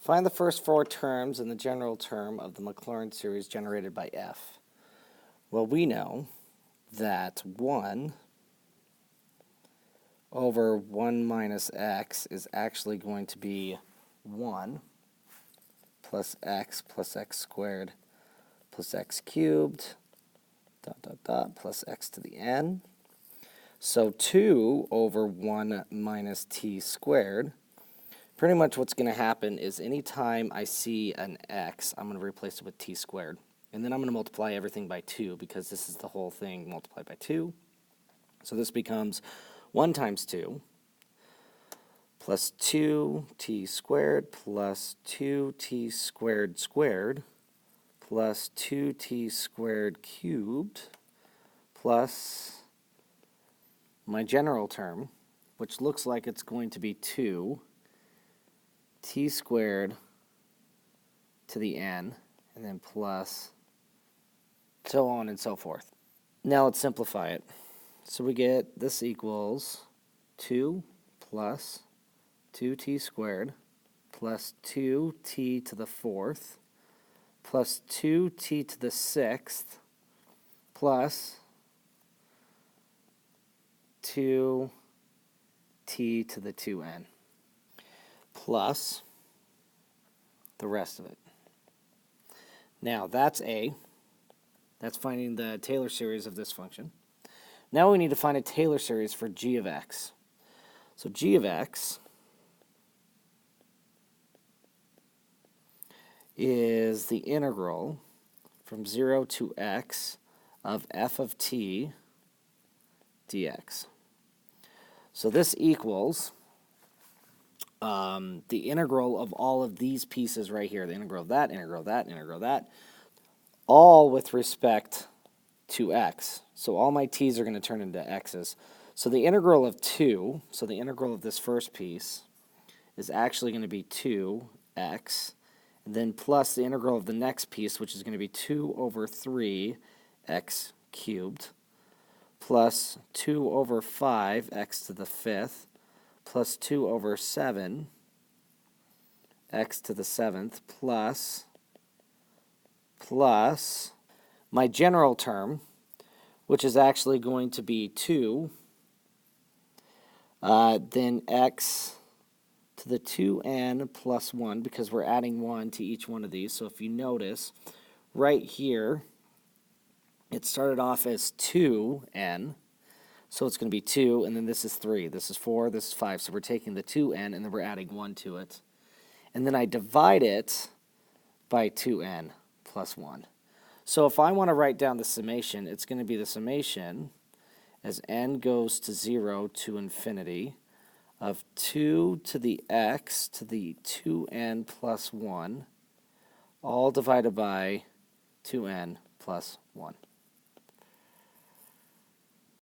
Find the first four terms in the general term of the Maclaurin series generated by f. Well, we know that 1 over 1 minus x is actually going to be 1 plus x squared plus x cubed plus x to the n. So 2 over 1 minus t squared. Pretty much what's going to happen is anytime I see an x, I'm going to replace it with t squared. And then I'm going to multiply everything by 2 because this is the whole thing multiplied by 2. So this becomes 1 times 2 plus 2t squared plus 2t squared squared plus 2t squared cubed plus my general term, which looks like it's going to be 2 t squared to the n, and then plus so on and so forth. Now let's simplify it. So we get this equals 2 plus 2t squared plus 2t to the fourth plus 2t to the sixth plus 2t to the 2n plus the rest of it. Now that's finding the Taylor series of this function. Now we need to find a Taylor series for g of x. So g of x is the integral from 0 to x of f of t dx. So this equals the integral of all of these pieces right here, the integral of that, integral of that, integral of that, all with respect to x. So all my t's are going to turn into x's. So the integral of 2, so the integral of this first piece, is actually going to be 2x, and then plus the integral of the next piece, which is going to be 2 over 3x cubed, plus 2 over 5x to the fifth, plus 2 over 7 x to the seventh, plus my general term, which is actually going to be 2, then x to the 2n plus 1, because we're adding 1 to each one of these. So if you notice, right here, it started off as 2n, so it's going to be 2, and then this is 3, this is 4, this is 5. So we're taking the 2n, and then we're adding 1 to it. And then I divide it by 2n plus 1. So if I want to write down the summation, it's going to be the summation as n goes to 0 to infinity of 2 to the x to the 2n plus 1, all divided by 2n plus 1.